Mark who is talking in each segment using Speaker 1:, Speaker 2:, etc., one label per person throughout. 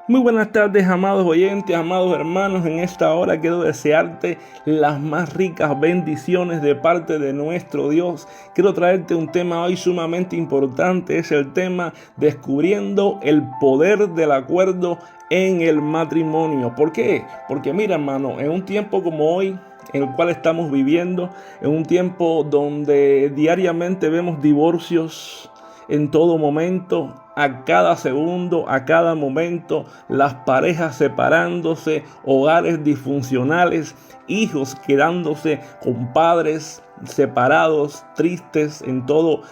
Speaker 1: Muy buenas tardes, amados oyentes, amados hermanos. En esta hora quiero desearte las más ricas bendiciones de parte de nuestro Dios. Quiero traerte un tema hoy sumamente importante. Es el tema descubriendo el poder del acuerdo en el matrimonio. ¿Por qué? Porque mira, hermano, en un tiempo como hoy, en el cual estamos viviendo, en un tiempo donde diariamente vemos divorcios en todo momento, a cada segundo, a cada momento, las parejas separándose, hogares disfuncionales, hijos quedándose con padres separados, tristes en todos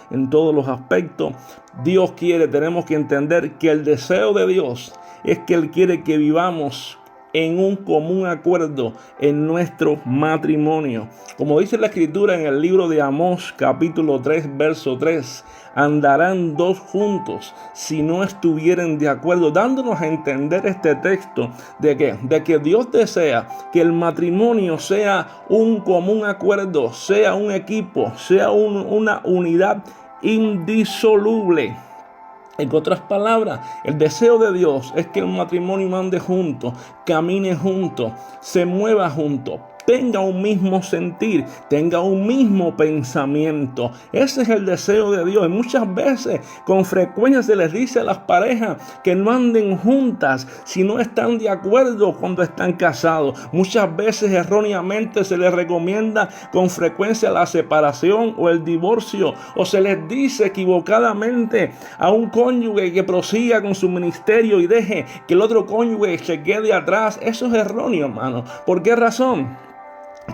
Speaker 1: los aspectos. Dios quiere, tenemos que entender que el deseo de Dios es que Él quiere que vivamos en un común acuerdo en nuestro matrimonio. Como dice la escritura en el libro de Amós, capítulo 3, verso 3, andarán dos juntos si no estuvieren de acuerdo, dándonos a entender este texto de que Dios desea que el matrimonio sea un común acuerdo, sea un equipo, sea una unidad indisoluble. En otras palabras, el deseo de Dios es que el matrimonio ande junto, camine junto, se mueva junto, tenga un mismo sentir, tenga un mismo pensamiento. Ese es el deseo de Dios. Y muchas veces, con frecuencia, se les dice a las parejas que no anden juntas si no están de acuerdo cuando están casados. Muchas veces, erróneamente, se les recomienda con frecuencia la separación o el divorcio. O se les dice equivocadamente a un cónyuge que prosiga con su ministerio y deje que el otro cónyuge se quede atrás. Eso es erróneo, hermano. ¿Por qué razón?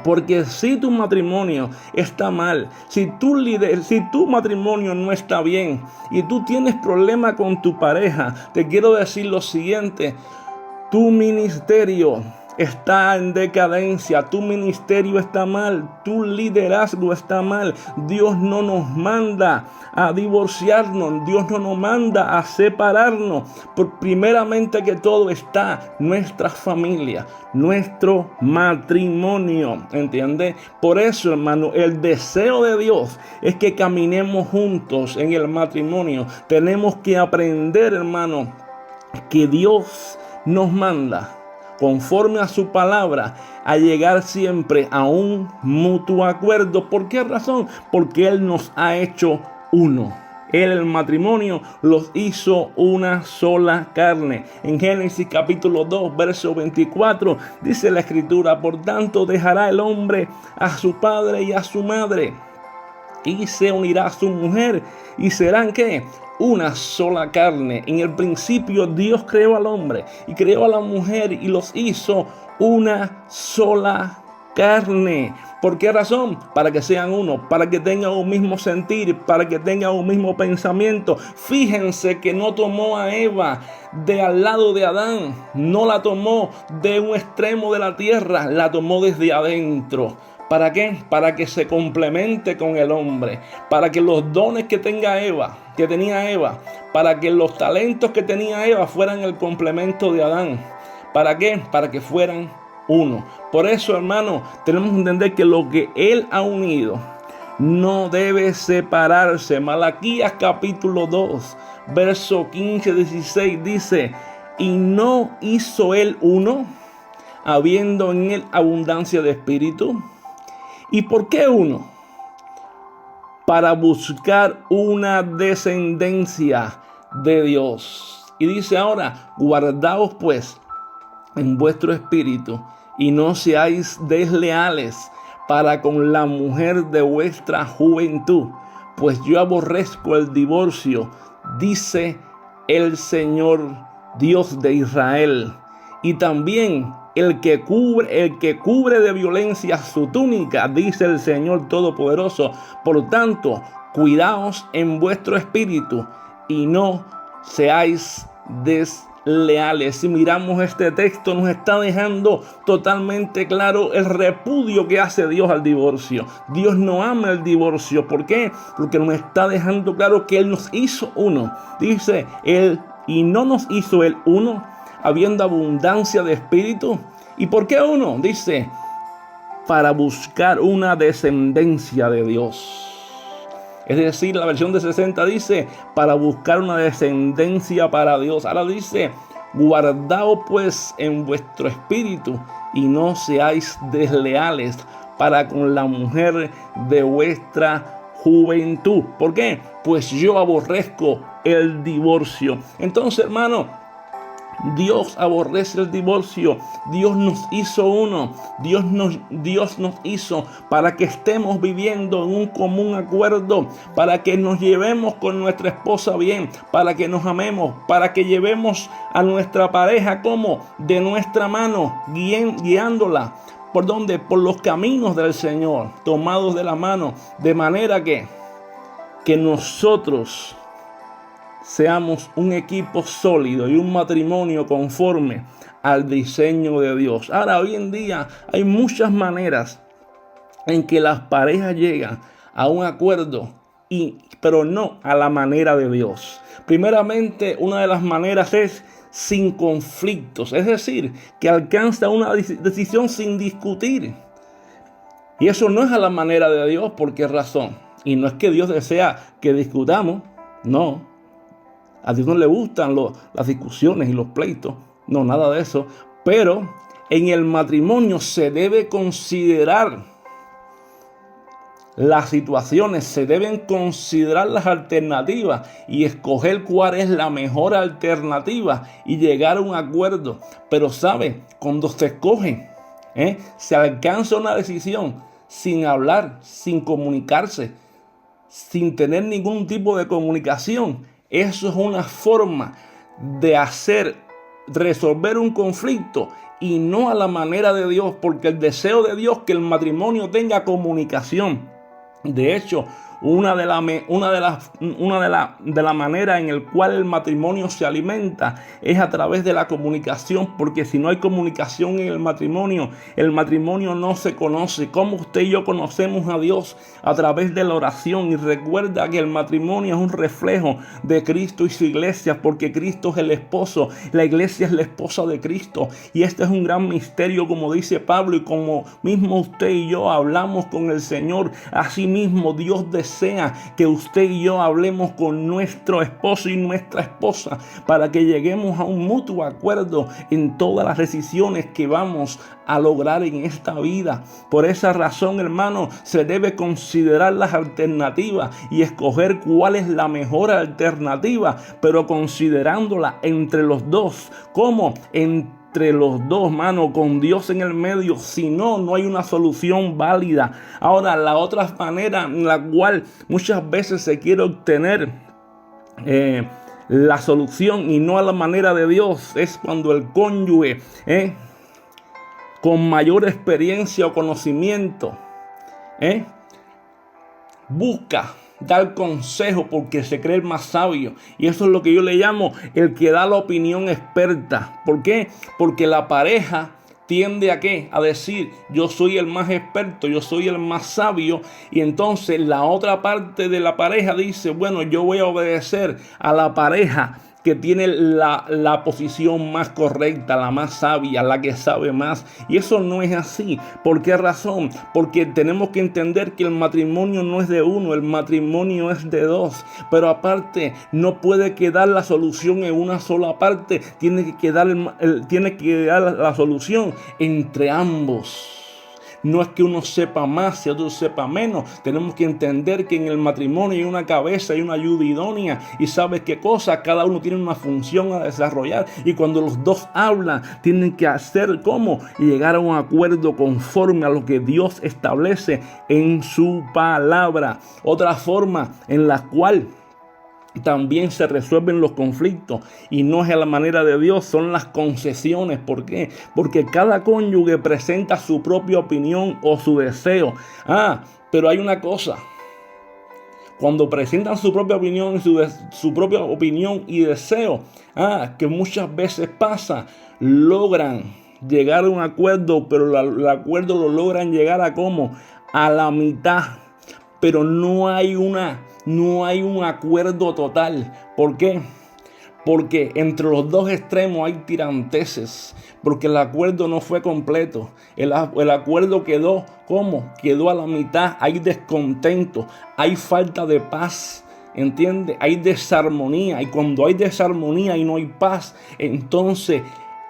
Speaker 1: Porque si tu matrimonio está mal, si tu matrimonio no está bien y tú tienes problema con tu pareja, te quiero decir lo siguiente: tu ministerio está en decadencia, tu ministerio está mal, tu liderazgo está mal. Dios no nos manda a divorciarnos, Dios no nos manda a separarnos. Primeramente que todo está nuestra familia, nuestro matrimonio, ¿entiendes? Por eso, hermano, el deseo de Dios es que caminemos juntos en el matrimonio. Tenemos que aprender, hermano, que Dios nos manda, conforme a su palabra, a llegar siempre a un mutuo acuerdo. ¿Por qué razón? Porque Él nos ha hecho uno. Él, el matrimonio, los hizo una sola carne. En Génesis capítulo 2, verso 24, dice la escritura: por tanto dejará el hombre a su padre y a su madre, y se unirá a su mujer, y serán, ¿qué? Una sola carne. En el principio Dios creó al hombre y creó a la mujer y los hizo una sola carne. ¿Por qué razón? Para que sean uno, para que tengan un mismo sentir, para que tengan un mismo pensamiento. Fíjense que no tomó a Eva de al lado de Adán, no la tomó de un extremo de la tierra, la tomó desde adentro. ¿Para qué? Para que se complemente con el hombre, para que los dones que tenía Eva, para que los talentos que tenía Eva fueran el complemento de Adán. ¿Para qué? Para que fueran uno. Por eso, hermano, tenemos que entender que lo que Él ha unido no debe separarse. Malaquías capítulo 2, verso 15-16 dice: y no hizo Él uno, habiendo en Él abundancia de espíritu. ¿Y por qué uno? Para buscar una descendencia de Dios. Y dice ahora: guardaos pues en vuestro espíritu y no seáis desleales para con la mujer de vuestra juventud, pues yo aborrezco el divorcio, dice el Señor Dios de Israel. Y también el que cubre de violencia su túnica, dice el Señor Todopoderoso. Por tanto, cuidaos en vuestro espíritu y no seáis desleales. Si miramos este texto, nos está dejando totalmente claro el repudio que hace Dios al divorcio. Dios no ama el divorcio. ¿Por qué? Porque nos está dejando claro que Él nos hizo uno. Dice Él: y no nos hizo Él uno, habiendo abundancia de espíritu. ¿Y por qué uno? Dice: para buscar una descendencia de Dios. Es decir, la versión de 60 dice: para buscar una descendencia para Dios. Ahora dice: Guardaos pues en vuestro espíritu y no seáis desleales para con la mujer de vuestra juventud. ¿Por qué? Pues yo aborrezco el divorcio. Entonces, hermano, Dios aborrece el divorcio. Dios nos hizo uno. Dios nos hizo para que estemos viviendo en un común acuerdo, para que nos llevemos con nuestra esposa bien, para que nos amemos, para que llevemos a nuestra pareja como de nuestra mano, guiándola. ¿Por dónde? Por los caminos del Señor, tomados de la mano, de manera que nosotros seamos un equipo sólido y un matrimonio conforme al diseño de Dios. Ahora, hoy en día hay muchas maneras en que las parejas llegan a un acuerdo, pero no a la manera de Dios. Primeramente, una de las maneras es sin conflictos, es decir, que alcanza una decisión sin discutir. Y eso no es a la manera de Dios. ¿Por qué razón? Y no es que Dios desea que discutamos, no. A Dios no le gustan las discusiones y los pleitos. No, nada de eso. Pero en el matrimonio se debe considerar las situaciones, se deben considerar las alternativas y escoger cuál es la mejor alternativa y llegar a un acuerdo. Pero ¿sabe? Cuando se escoge, se alcanza una decisión sin hablar, sin comunicarse, sin tener ningún tipo de comunicación. Eso es una forma de resolver un conflicto y no a la manera de Dios, porque el deseo de Dios es que el matrimonio tenga comunicación. De hecho, una de las maneras en el cual el matrimonio se alimenta es a través de la comunicación, porque si no hay comunicación en el matrimonio no se conoce. Como usted y yo conocemos a Dios a través de la oración. Y recuerda que el matrimonio es un reflejo de Cristo y su iglesia, porque Cristo es el esposo, la iglesia es la esposa de Cristo. Y este es un gran misterio, como dice Pablo, y como mismo usted y yo hablamos con el Señor, así mismo Dios desea que usted y yo hablemos con nuestro esposo y nuestra esposa para que lleguemos a un mutuo acuerdo en todas las decisiones que vamos a lograr en esta vida. Por esa razón, hermano, se debe considerar las alternativas y escoger cuál es la mejor alternativa, pero considerándola entre los dos. ¿Cómo? Entre los dos, mano, con Dios en el medio. Si no, no hay una solución válida. Ahora, la otra manera en la cual muchas veces se quiere obtener la solución y no a la manera de Dios es cuando el cónyuge con mayor experiencia o conocimiento busca dar consejo porque se cree el más sabio. Y eso es lo que yo le llamo el que da la opinión experta. ¿Por qué? Porque la pareja tiende a ¿qué? A decir, yo soy el más experto, yo soy el más sabio. Y entonces la otra parte de la pareja dice, bueno, yo voy a obedecer a la pareja que tiene la posición más correcta, la más sabia, la que sabe más. Y eso no es así. ¿Por qué razón? Porque tenemos que entender que el matrimonio no es de uno, el matrimonio es de dos. Pero aparte, no puede quedar la solución en una sola parte. Tiene que quedar la solución entre ambos. No es que uno sepa más y otro sepa menos. Tenemos que entender que en el matrimonio hay una cabeza y una ayuda idónea. Y ¿sabes qué cosa? Cada uno tiene una función a desarrollar. Y cuando los dos hablan, tienen que hacer ¿cómo? Y llegar a un acuerdo conforme a lo que Dios establece en su palabra. Otra forma en la cual también se resuelven los conflictos y no es a la manera de Dios, son las concesiones. ¿Por qué? Porque cada cónyuge presenta su propia opinión o su deseo. Pero hay una cosa. Cuando presentan su propia opinión, su propia opinión y deseo, que muchas veces pasa, logran llegar a un acuerdo, pero el acuerdo lo logran llegar a ¿cómo? A la mitad. Pero no hay un acuerdo total. ¿Por qué? Porque entre los dos extremos hay tiranteses. Porque el acuerdo no fue completo. El acuerdo quedó ¿cómo? Quedó a la mitad. Hay descontento. Hay falta de paz. ¿entiende? Hay desarmonía, y cuando hay desarmonía y no hay paz, entonces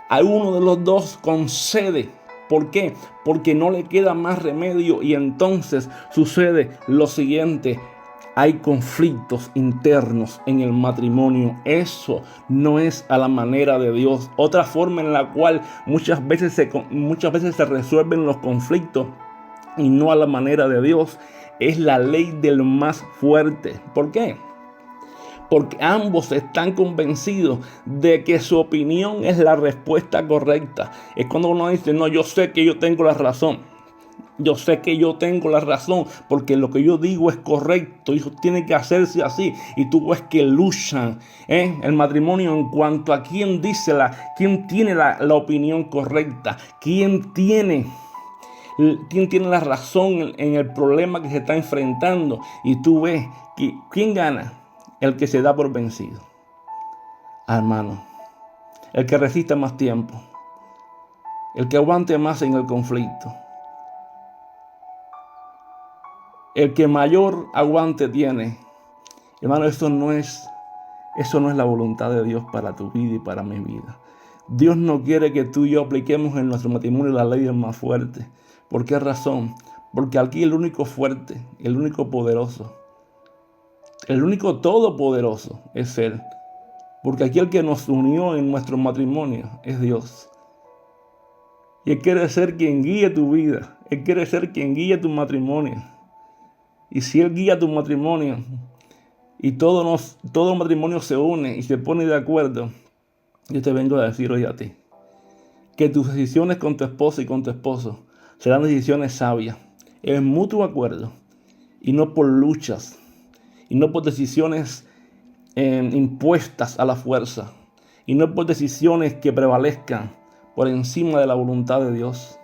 Speaker 1: a uno de los dos concede. ¿Por qué? Porque no le queda más remedio y entonces sucede lo siguiente. Hay conflictos internos en el matrimonio. Eso no es a la manera de Dios. Otra forma en la cual muchas veces se resuelven los conflictos y no a la manera de Dios es la ley del más fuerte. ¿Por qué? Porque ambos están convencidos de que su opinión es la respuesta correcta. Es cuando uno dice, no, yo sé que yo tengo la razón. Yo sé que yo tengo la razón porque lo que yo digo es correcto y eso tiene que hacerse así. Y tú ves que luchan el matrimonio en cuanto a quién tiene la opinión correcta, quién tiene la razón en el problema que se está enfrentando. Y tú ves que quién gana. El que se da por vencido, hermano, el que resista más tiempo, el que aguante más en el conflicto, el que mayor aguante tiene. Hermano, eso no es la voluntad de Dios para tu vida y para mi vida. Dios no quiere que tú y yo apliquemos en nuestro matrimonio la ley del más fuerte. ¿Por qué razón? Porque aquí el único fuerte, el único poderoso, el único todopoderoso es Él. Porque aquí el que nos unió en nuestro matrimonio es Dios. Y Él quiere ser quien guíe tu vida. Él quiere ser quien guíe tu matrimonio. Y si Él guía tu matrimonio y todo matrimonio se une y se pone de acuerdo, yo te vengo a decir hoy a ti que tus decisiones con tu esposa y con tu esposo serán decisiones sabias, en mutuo acuerdo y no por luchas. Y no por decisiones impuestas a la fuerza. Y no por decisiones que prevalezcan por encima de la voluntad de Dios.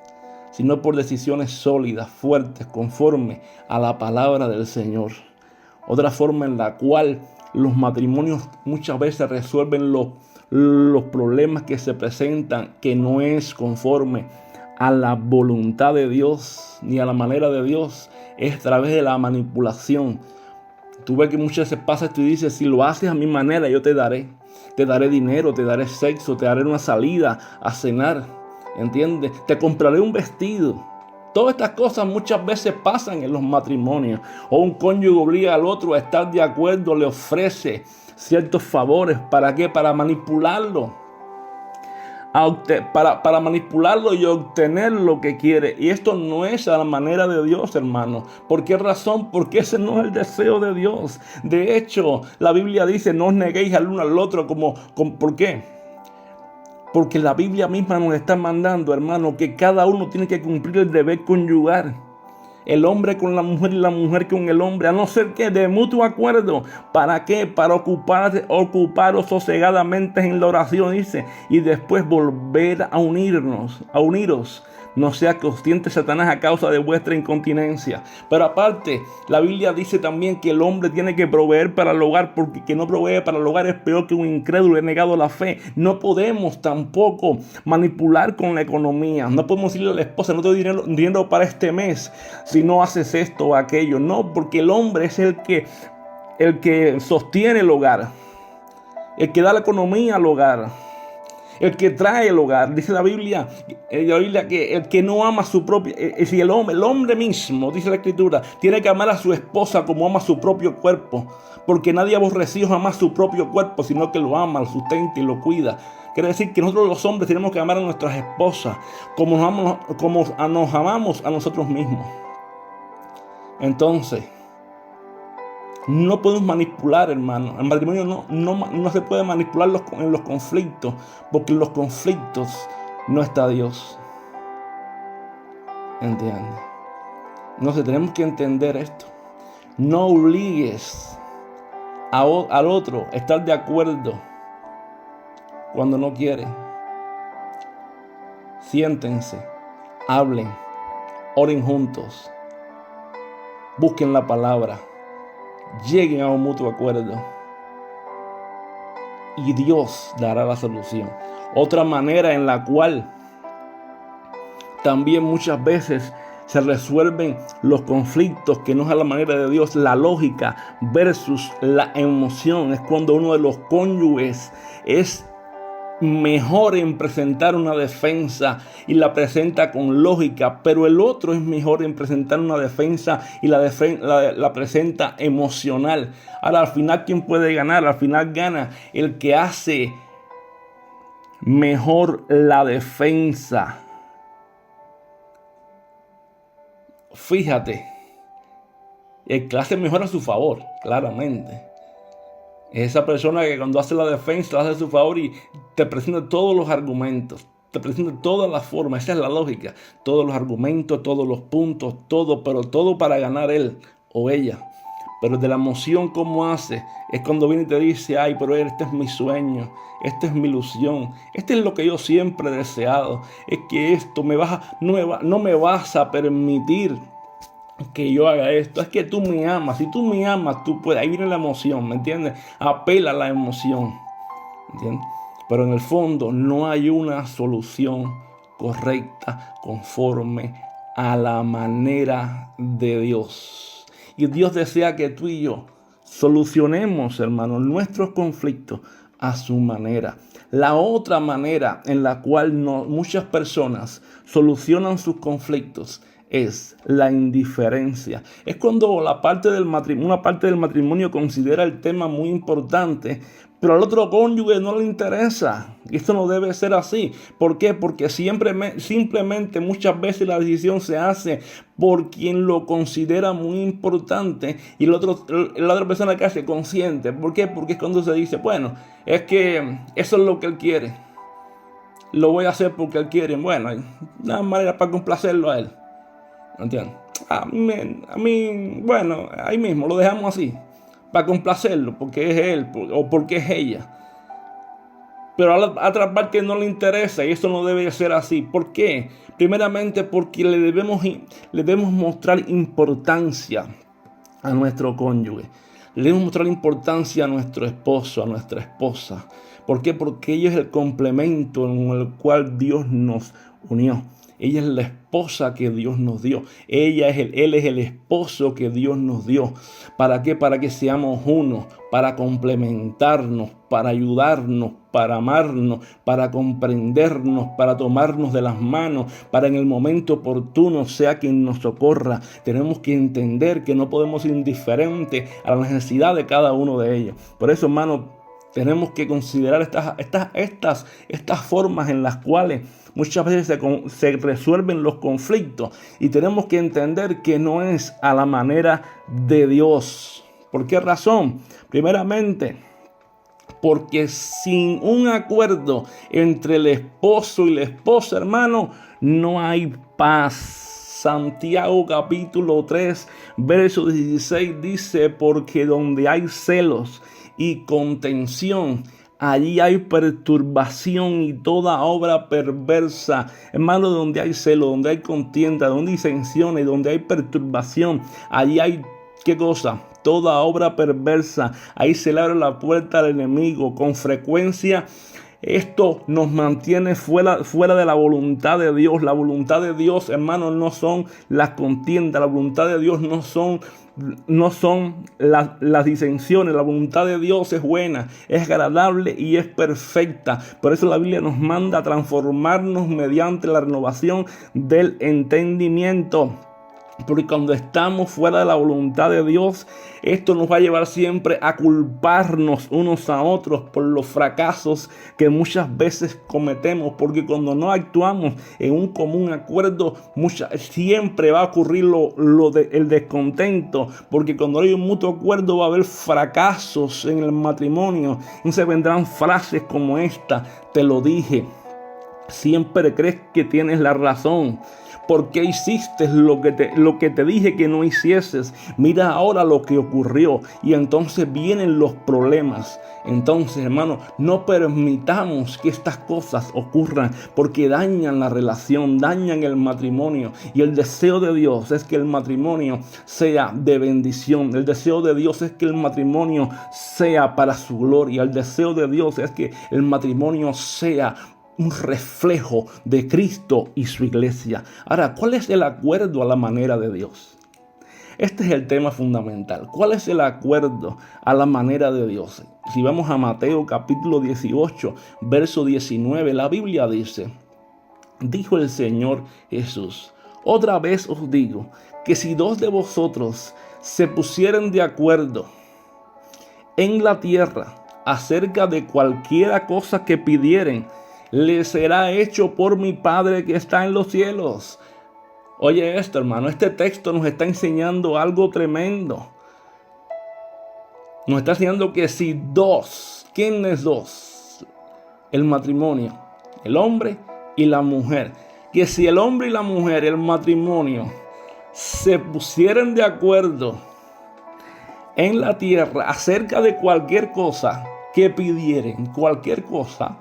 Speaker 1: Sino por decisiones sólidas, fuertes, conforme a la palabra del Señor. Otra forma en la cual los matrimonios muchas veces resuelven los problemas que se presentan, que no es conforme a la voluntad de Dios ni a la manera de Dios, es a través de la manipulación. Tú ves que muchas veces pasa esto y dices, si lo haces a mi manera, yo te daré dinero, te daré sexo, te daré una salida a cenar, ¿entiendes? Te compraré un vestido. Todas estas cosas muchas veces pasan en los matrimonios. O un cónyuge obliga al otro a estar de acuerdo, le ofrece ciertos favores. ¿Para qué? Para manipularlo. Para manipularlo y obtener lo que quiere. Y esto no es a la manera de Dios, hermano. ¿Por qué razón? Porque ese no es el deseo de Dios. De hecho, la Biblia dice, no os neguéis al uno al otro. ¿Por qué? Porque la Biblia misma nos está mandando, hermano, que cada uno tiene que cumplir el deber conyugal. El hombre con la mujer y la mujer con el hombre, a no ser que de mutuo acuerdo. ¿Para qué? Para ocuparos sosegadamente en la oración, dice, y después volver a uniros. No sea que os tiente Satanás a causa de vuestra incontinencia. Pero aparte, la Biblia dice también que el hombre tiene que proveer para el hogar, porque quien no provee para el hogar es peor que un incrédulo, es negado la fe. No podemos tampoco manipular con la economía. No podemos decirle a la esposa, no te doy dinero para este mes si no haces esto o aquello. No, porque el hombre es el que sostiene el hogar, el que da la economía al hogar, el que trae el hogar. Dice la Biblia que el que no ama a su propia, si el hombre mismo, dice la Escritura, tiene que amar a su esposa como ama a su propio cuerpo, porque nadie aborrecido jamás su propio cuerpo, sino que lo ama, lo sustenta y lo cuida. Quiere decir que nosotros los hombres tenemos que amar a nuestras esposas como nos amamos a nosotros mismos. Entonces, no podemos manipular, hermano. El matrimonio no se puede manipular en los conflictos, porque en los conflictos no está Dios. ¿Entiendes? Entonces tenemos que entender esto. No obligues al otro a estar de acuerdo cuando no quiere. Siéntense, hablen, oren juntos, busquen la palabra, lleguen a un mutuo acuerdo y Dios dará la solución. Otra manera en la cual también muchas veces se resuelven los conflictos que no es a la manera de Dios. La lógica versus la emoción es cuando uno de los cónyuges es mejor en presentar una defensa y la presenta con lógica, pero el otro es mejor en presentar una defensa y la presenta emocional. Ahora, al final, ¿quién puede ganar? Al final gana el que hace mejor la defensa. Fíjate, el que hace mejor a su favor, claramente. Es esa persona que cuando hace la defensa, la hace a su favor y te presenta todos los argumentos, te presenta todas las formas. Esa es la lógica. Todos los argumentos, todos los puntos, todo, pero todo para ganar él o ella. Pero de la emoción, ¿cómo hace? Es cuando viene y te dice, ay, pero este es mi sueño, esta es mi ilusión, este es lo que yo siempre he deseado. Es que esto no me vas a permitir que yo haga esto. Es que tú me amas. Si tú me amas, tú puedes. Ahí viene la emoción, ¿me entiendes? Apela a la emoción, ¿entiendes? Pero en el fondo no hay una solución correcta conforme a la manera de Dios. Y Dios desea que tú y yo solucionemos, hermanos, nuestros conflictos a su manera. La otra manera en la cual muchas personas solucionan sus conflictos es la indiferencia. Es cuando una parte del matrimonio considera el tema muy importante, pero al otro cónyuge no le interesa. Y esto no debe ser así. ¿Por qué? Porque simplemente muchas veces la decisión se hace por quien lo considera muy importante y la otra persona que hace consciente. ¿Por qué? Porque es cuando se dice, bueno, es que eso es lo que él quiere. Lo voy a hacer porque él quiere. Bueno, hay una manera para complacerlo a él. ¿Entiendes? A mí, bueno, ahí mismo lo dejamos así, para complacerlo, porque es él o porque es ella. Pero a la otra parte no le interesa y eso no debe ser así. ¿Por qué? Primeramente porque le debemos mostrar importancia a nuestro cónyuge. Le debemos mostrar importancia a nuestro esposo, a nuestra esposa. ¿Por qué? Porque ella es el complemento en el cual Dios nos unió. Ella es la esposa que Dios nos dio. Él es el esposo que Dios nos dio. ¿Para qué? Para que seamos uno, para complementarnos, para ayudarnos, para amarnos, para comprendernos, para tomarnos de las manos, para en el momento oportuno sea quien nos socorra. Tenemos que entender que no podemos ser indiferentes a la necesidad de cada uno de ellos. Por eso, hermanos, tenemos que considerar estas formas en las cuales muchas veces se resuelven los conflictos y tenemos que entender que no es a la manera de Dios. ¿Por qué razón? Primeramente, porque sin un acuerdo entre el esposo y la esposa, hermano, no hay paz. Santiago capítulo 3, verso 16 dice, porque donde hay celos y contención, allí hay perturbación y toda obra perversa. Hermano, donde hay celo, donde hay contienda, donde hay disensiones, donde hay perturbación, allí hay, ¿qué cosa? Toda obra perversa. Ahí se le abre la puerta al enemigo. Con frecuencia esto nos mantiene fuera de la voluntad de Dios. La voluntad de Dios, hermanos, no son las contiendas. La voluntad de Dios no son las disensiones. La voluntad de Dios es buena, es agradable y es perfecta. Por eso la Biblia nos manda a transformarnos mediante la renovación del entendimiento. Porque cuando estamos fuera de la voluntad de Dios, esto nos va a llevar siempre a culparnos unos a otros por los fracasos que muchas veces cometemos. Porque cuando no actuamos en un común acuerdo, siempre va a ocurrir el descontento. Porque cuando hay un mutuo acuerdo va a haber fracasos en el matrimonio. Entonces vendrán frases como esta: te lo dije, siempre crees que tienes la razón. ¿Por qué hiciste lo que te dije que no hicieses? Mira ahora lo que ocurrió. Y entonces vienen los problemas. Entonces, hermano, no permitamos que estas cosas ocurran, porque dañan la relación, dañan el matrimonio. Y el deseo de Dios es que el matrimonio sea de bendición. El deseo de Dios es que el matrimonio sea para su gloria. El deseo de Dios es que el matrimonio sea un reflejo de Cristo y su iglesia. Ahora, ¿cuál es el acuerdo a la manera de Dios? Este es el tema fundamental. ¿Cuál es el acuerdo a la manera de Dios? Si vamos a Mateo capítulo 18, verso 19, la Biblia dice: dijo el Señor Jesús, otra vez os digo, que si dos de vosotros se pusieren de acuerdo en la tierra acerca de cualquiera cosa que pidieren, le será hecho por mi Padre que está en los cielos. Oye esto, hermano, este texto nos está enseñando algo tremendo. Nos está enseñando que si dos, ¿quién es dos? El matrimonio, el hombre y la mujer. Que si el hombre y la mujer, el matrimonio, se pusieran de acuerdo en la tierra acerca de cualquier cosa que pidieren, cualquier cosa,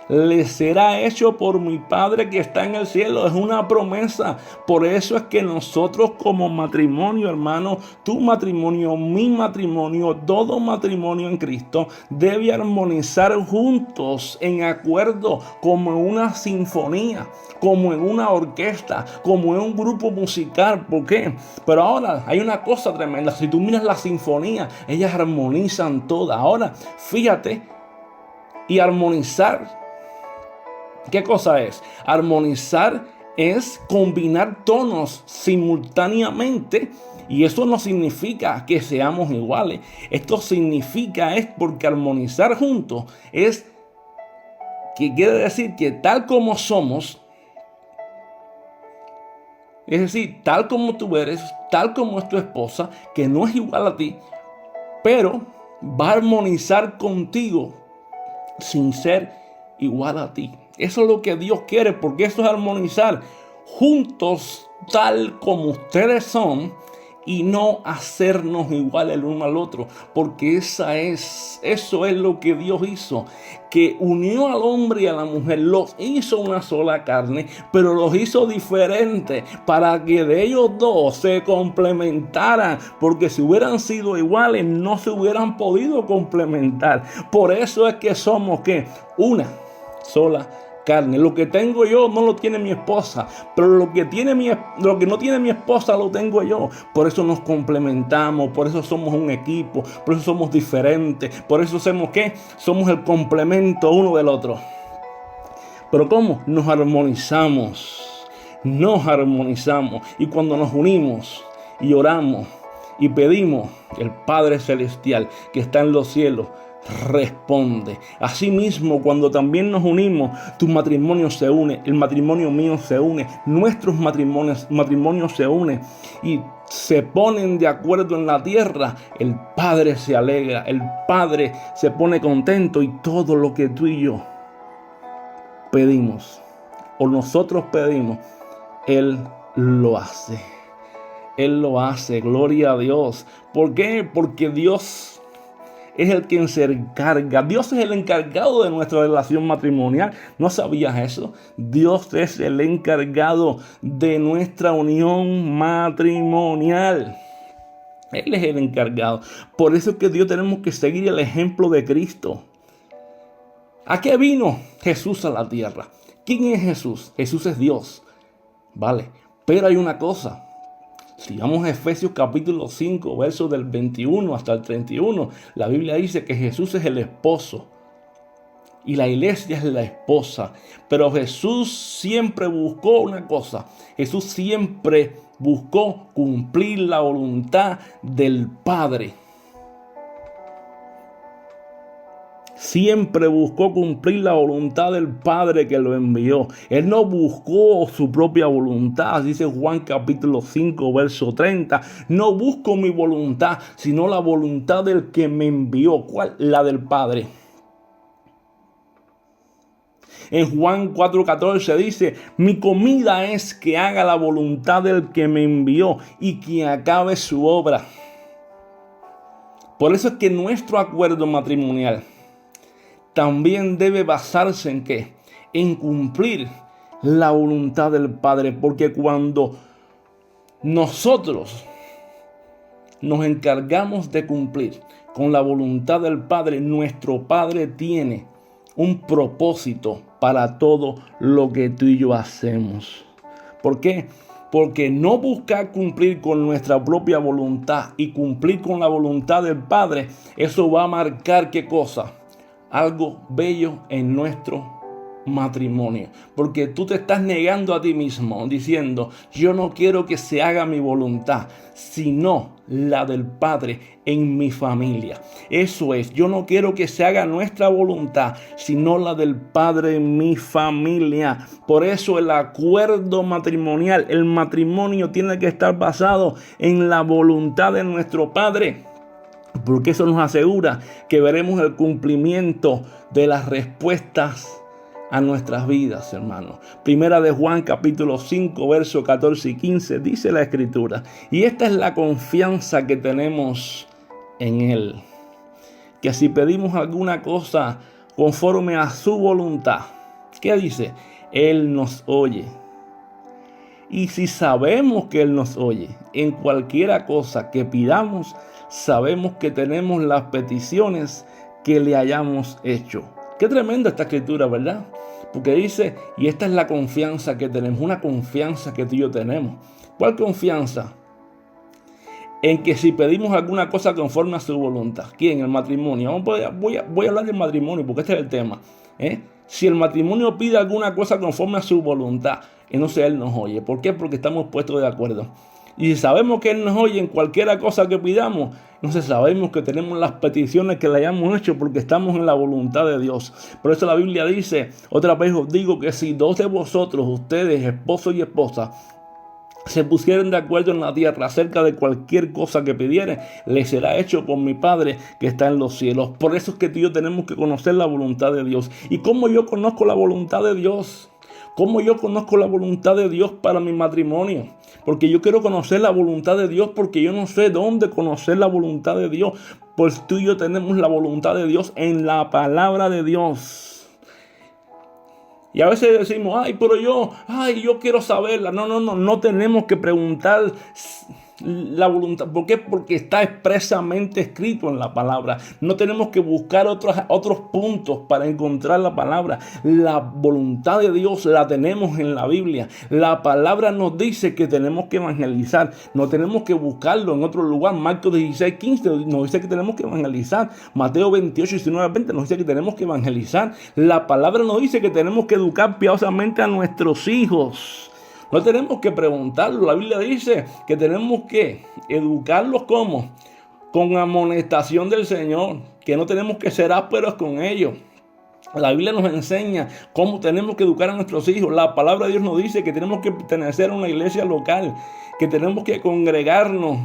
Speaker 1: le será hecho por mi Padre que está en el cielo. Es una promesa. Por eso es que nosotros como matrimonio, hermano, tu matrimonio, mi matrimonio, todo matrimonio en Cristo debe armonizar juntos en acuerdo, como en una sinfonía, como en una orquesta, como en un grupo musical. ¿Por qué? Pero ahora hay una cosa tremenda. Si tú miras la sinfonía, ellas armonizan todas. Ahora, fíjate, y armonizar, ¿qué cosa es? Armonizar es combinar tonos simultáneamente, y eso no significa que seamos iguales. Esto significa porque armonizar juntos es que quiere decir que tal como somos, es decir, tal como tú eres, tal como es tu esposa, que no es igual a ti, pero va a armonizar contigo sin ser igual a ti. Eso es lo que Dios quiere, porque eso es armonizar juntos tal como ustedes son y no hacernos igual el uno al otro, porque eso es lo que Dios hizo, que unió al hombre y a la mujer, los hizo una sola carne, pero los hizo diferentes para que de ellos dos se complementaran, porque si hubieran sido iguales no se hubieran podido complementar. Por eso es que somos una sola carne. Lo que tengo yo no lo tiene mi esposa, pero lo que no tiene mi esposa lo tengo yo. Por eso nos complementamos, por eso somos un equipo, por eso somos diferentes, por eso somos el complemento uno del otro. Pero ¿cómo? Nos armonizamos, y cuando nos unimos y oramos y pedimos, el Padre Celestial que está en los cielos responde. Asimismo, cuando también nos unimos, tu matrimonio se une, el matrimonio mío se une, nuestros matrimonios se unen y se ponen de acuerdo en la tierra. El Padre se alegra, el Padre se pone contento, y todo lo que tú y yo pedimos o nosotros pedimos, Él lo hace. Él lo hace, gloria a Dios. ¿Por qué? Porque Dios es el quien se encarga. Dios es el encargado de nuestra relación matrimonial. ¿No sabías eso? Dios es el encargado de nuestra unión matrimonial. Él es el encargado. Por eso es que Dios tenemos que seguir el ejemplo de Cristo. ¿A qué vino Jesús a la tierra? ¿Quién es Jesús? Jesús es Dios. Vale, pero hay una cosa. Si vamos a Efesios capítulo 5, versos del 21 hasta el 31, la Biblia dice que Jesús es el esposo y la iglesia es la esposa. Pero Jesús siempre buscó una cosa. Jesús siempre buscó cumplir la voluntad del Padre. Siempre buscó cumplir la voluntad del Padre que lo envió. Él no buscó su propia voluntad. Dice Juan capítulo 5, verso 30. No busco mi voluntad, sino la voluntad del que me envió. ¿Cuál? La del Padre. En Juan 4:14 dice: mi comida es que haga la voluntad del que me envió y que acabe su obra. Por eso es que nuestro acuerdo matrimonial también debe basarse ¿en qué? En cumplir la voluntad del Padre. Porque cuando nosotros nos encargamos de cumplir con la voluntad del Padre, nuestro Padre tiene un propósito para todo lo que tú y yo hacemos. ¿Por qué? Porque no buscar cumplir con nuestra propia voluntad y cumplir con la voluntad del Padre, eso va a marcar ¿qué cosa? Algo bello en nuestro matrimonio. Porque tú te estás negando a ti mismo diciendo, yo no quiero que se haga mi voluntad, sino la del Padre en mi familia. Eso es, yo no quiero que se haga nuestra voluntad, sino la del Padre en mi familia. Por eso el acuerdo matrimonial, el matrimonio tiene que estar basado en la voluntad de nuestro Padre. Porque eso nos asegura que veremos el cumplimiento de las respuestas a nuestras vidas, hermanos. Primera de Juan, capítulo 5, versos 14 y 15, dice la Escritura. Y esta es la confianza que tenemos en Él. Que si pedimos alguna cosa conforme a su voluntad, ¿qué dice? Él nos oye. Y si sabemos que Él nos oye, en cualquiera cosa que pidamos, sabemos que tenemos las peticiones que le hayamos hecho. Qué tremenda esta escritura, ¿verdad? Porque dice, y esta es la confianza que tenemos, una confianza que tú y yo tenemos. ¿Cuál confianza? En que si pedimos alguna cosa conforme a su voluntad. ¿Quién? El matrimonio. Voy a hablar del matrimonio porque este es el tema. Si el matrimonio pide alguna cosa conforme a su voluntad, entonces Él nos oye. ¿Por qué? Porque estamos puestos de acuerdo. Y si sabemos que Él nos oye en cualquiera cosa que pidamos, entonces sabemos que tenemos las peticiones que le hayamos hecho porque estamos en la voluntad de Dios. Por eso la Biblia dice, otra vez os digo que si dos de vosotros, ustedes, esposo y esposa, se pusieren de acuerdo en la tierra acerca de cualquier cosa que pidieren, les será hecho por mi Padre que está en los cielos. Por eso es que tú y yo tenemos que conocer la voluntad de Dios. ¿Y cómo yo conozco la voluntad de Dios? ¿Cómo yo conozco la voluntad de Dios para mi matrimonio? Porque yo quiero conocer la voluntad de Dios porque yo no sé dónde conocer la voluntad de Dios. Pues tú y yo tenemos la voluntad de Dios en la palabra de Dios. Y a veces decimos, pero yo quiero saberla. No tenemos que preguntar la voluntad. ¿Por qué? Porque está expresamente escrito en la palabra. No tenemos que buscar otros puntos para encontrar la palabra. La voluntad de Dios la tenemos en la Biblia. La palabra nos dice que tenemos que evangelizar. No tenemos que buscarlo en otro lugar. Marcos 16, 15 nos dice que tenemos que evangelizar. Mateo 28, 19, 20 nos dice que tenemos que evangelizar. La palabra nos dice que tenemos que educar piadosamente a nuestros hijos. No tenemos que preguntarlo. La Biblia dice que tenemos que educarlos ¿cómo? Con amonestación del Señor. Que no tenemos que ser ásperos con ellos. La Biblia nos enseña cómo tenemos que educar a nuestros hijos. La palabra de Dios nos dice que tenemos que pertenecer a una iglesia local. Que tenemos que congregarnos.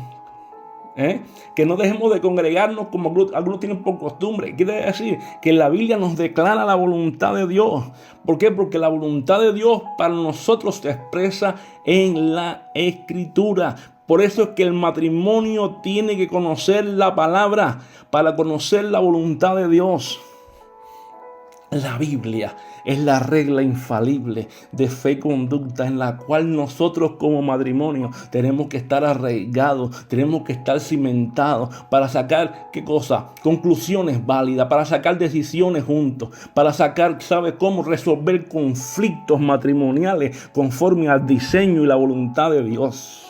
Speaker 1: Que no dejemos de congregarnos como algunos tienen por costumbre. Quiere decir que la Biblia nos declara la voluntad de Dios. ¿Por qué? Porque la voluntad de Dios para nosotros se expresa en la Escritura. Por eso es que el matrimonio tiene que conocer la palabra para conocer la voluntad de Dios. La Biblia es la regla infalible de fe y conducta en la cual nosotros como matrimonio tenemos que estar arraigados, tenemos que estar cimentados para sacar, ¿qué cosa? Conclusiones válidas, para sacar decisiones juntos, para sacar, ¿sabe cómo? Resolver conflictos matrimoniales conforme al diseño y la voluntad de Dios.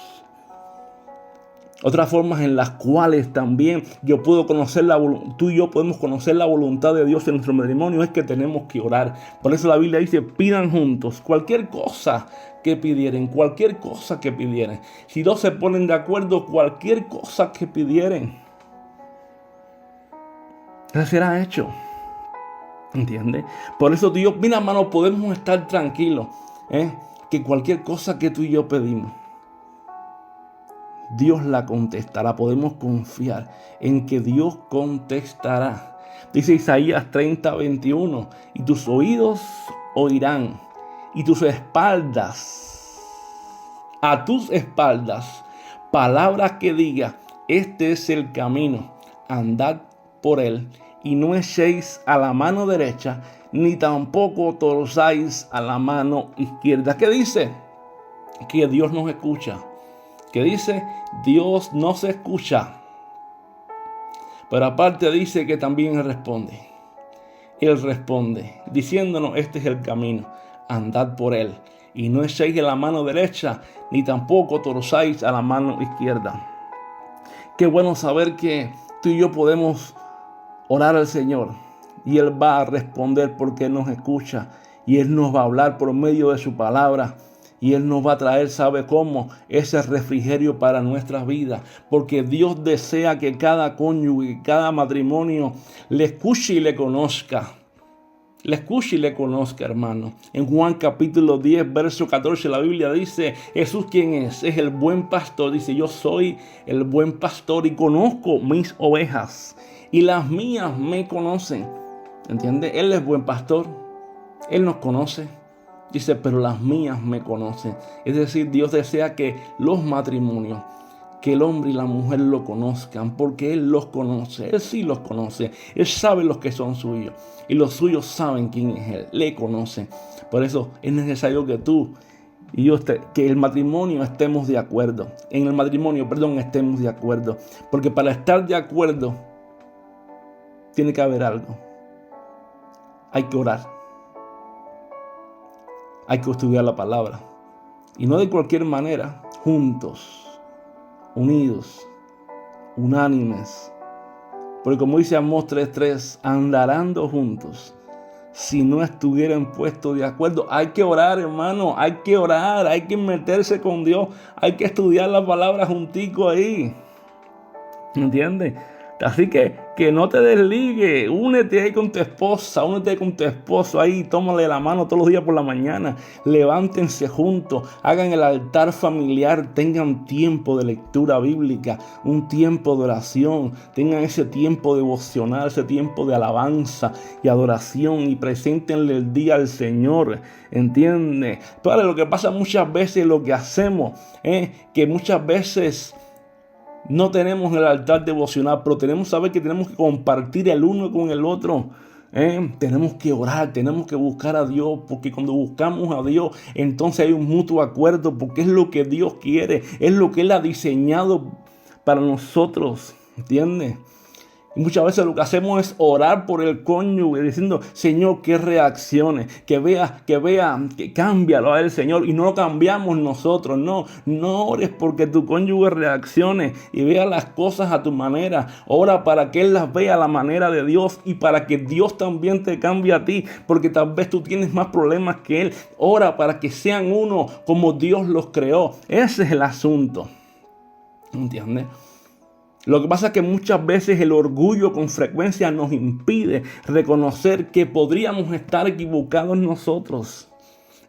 Speaker 1: Otras formas en las cuales también tú y yo podemos conocer la voluntad de Dios en nuestro matrimonio es que tenemos que orar. Por eso la Biblia dice, pidan juntos cualquier cosa que pidieren, cualquier cosa que pidieren. Si dos se ponen de acuerdo, cualquier cosa que pidieren, eso será hecho. ¿Entiendes? Por eso Dios, mira hermano, podemos estar tranquilos, que cualquier cosa que tú y yo pedimos, Dios la contestará. Podemos confiar en que Dios contestará. Dice Isaías 30, 21. Y tus oídos oirán, y tus espaldas, a tus espaldas, palabras que diga, este es el camino, andad por él, y no echéis a la mano derecha, ni tampoco torzáis a la mano izquierda. ¿Qué dice? Que Dios nos escucha. Que dice, Dios nos escucha. Pero aparte dice que también responde. Él responde, diciéndonos, este es el camino, andad por él. Y no echéis a la mano derecha, ni tampoco torzáis a la mano izquierda. Qué bueno saber que tú y yo podemos orar al Señor y Él va a responder porque Él nos escucha y Él nos va a hablar por medio de su palabra. Y Él nos va a traer, ¿sabe cómo? Ese refrigerio para nuestras vidas. Porque Dios desea que cada cónyuge, cada matrimonio le escuche y le conozca. Le escuche y le conozca, hermano. En Juan capítulo 10, verso 14, la Biblia dice, Jesús, ¿quién es? Es el buen pastor. Dice, yo soy el buen pastor y conozco mis ovejas. Y las mías me conocen. ¿Entiende? Él es buen pastor. Él nos conoce. Dice, pero las mías me conocen. Es decir, Dios desea que los matrimonios, que el hombre y la mujer lo conozcan, porque Él los conoce. Él sí los conoce. Él sabe los que son suyos. Y los suyos saben quién es Él. Le conocen. Por eso es necesario que tú y yo, que el matrimonio estemos de acuerdo. En el matrimonio, estemos de acuerdo. Porque para estar de acuerdo, tiene que haber algo. Hay que orar. Hay que estudiar la palabra. Y no de cualquier manera, juntos, unidos, unánimes. Porque como dice Amós 3:3, andarán juntos si no estuvieran puestos de acuerdo. Hay que orar, hermano, hay que orar, hay que meterse con Dios, hay que estudiar la palabra juntico ahí. ¿Entiendes? Así que no te desligue, únete ahí con tu esposa, únete con tu esposo ahí, tómale la mano todos los días por la mañana, levántense juntos, hagan el altar familiar, tengan tiempo de lectura bíblica, un tiempo de oración, tengan ese tiempo devocional, ese tiempo de alabanza y adoración y preséntenle el día al Señor, ¿entiendes? Pero lo que pasa muchas veces, lo que hacemos es que muchas veces no tenemos el altar devocional, pero tenemos que saber que tenemos que compartir el uno con el otro. Tenemos que orar, tenemos que buscar a Dios, porque cuando buscamos a Dios, entonces hay un mutuo acuerdo, porque es lo que Dios quiere, es lo que Él ha diseñado para nosotros, ¿entiendes? Y muchas veces lo que hacemos es orar por el cónyuge, diciendo, Señor, que reaccione, que vea, que cámbialo a él, Señor. Y no lo cambiamos nosotros, no ores porque tu cónyuge reaccione y vea las cosas a tu manera. Ora para que él las vea a la manera de Dios y para que Dios también te cambie a ti, porque tal vez tú tienes más problemas que él. Ora para que sean uno como Dios los creó. Ese es el asunto, ¿entiendes? Lo que pasa es que muchas veces el orgullo con frecuencia nos impide reconocer que podríamos estar equivocados nosotros.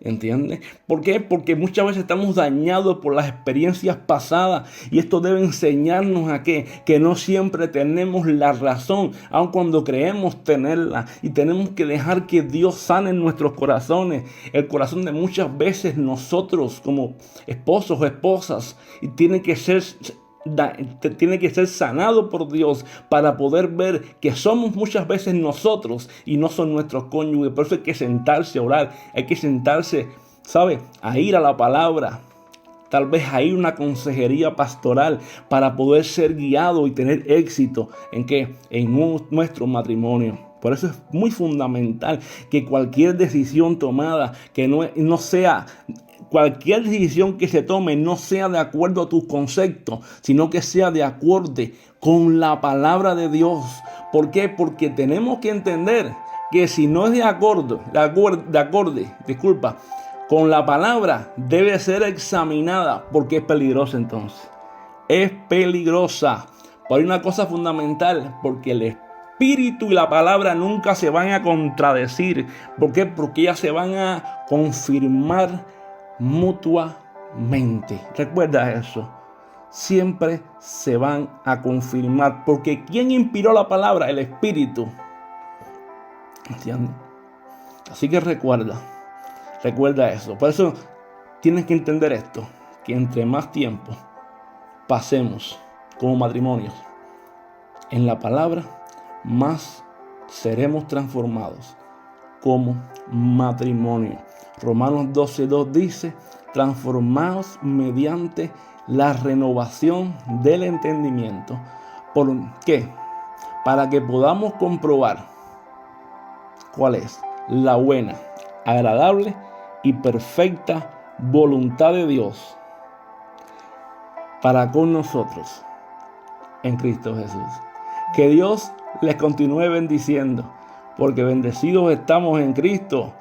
Speaker 1: ¿Entiendes? ¿Por qué? Porque muchas veces estamos dañados por las experiencias pasadas y esto debe enseñarnos a que no siempre tenemos la razón, aun cuando creemos tenerla, y tenemos que dejar que Dios sane en nuestros corazones, el corazón de muchas veces nosotros como esposos o esposas, y tiene que ser sanado por Dios para poder ver que somos muchas veces nosotros y no son nuestros cónyuges. Por eso hay que sentarse a orar, hay que sentarse, ¿sabe?, a ir a la palabra, tal vez a ir a una consejería pastoral para poder ser guiado y tener éxito en nuestro matrimonio. Por eso es muy fundamental que cualquier decisión tomada, cualquier decisión que se tome no sea de acuerdo a tus conceptos, sino que sea de acuerdo con la palabra de Dios. ¿Por qué? Porque tenemos que entender que si no es de acorde con la palabra, debe ser examinada, porque es peligrosa entonces. Es peligrosa. Pero hay una cosa fundamental, porque el Espíritu y la palabra nunca se van a contradecir. ¿Por qué? Porque ellas se van a confirmar mutuamente. Recuerda eso. Siempre se van a confirmar. Porque ¿quién inspiró la palabra? El Espíritu. ¿Entiendes? Así que recuerda eso. Por eso tienes que entender esto. Que entre más tiempo pasemos como matrimonios en la palabra, más seremos transformados como matrimonio. Romanos 12:2 dice, transformaos mediante la renovación del entendimiento. ¿Por qué? Para que podamos comprobar ¿Cuál es? La buena, agradable y perfecta voluntad de Dios para con nosotros en Cristo Jesús. Que Dios les continúe bendiciendo, porque bendecidos estamos en Cristo.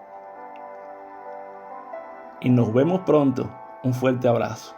Speaker 1: Y nos vemos pronto. Un fuerte abrazo.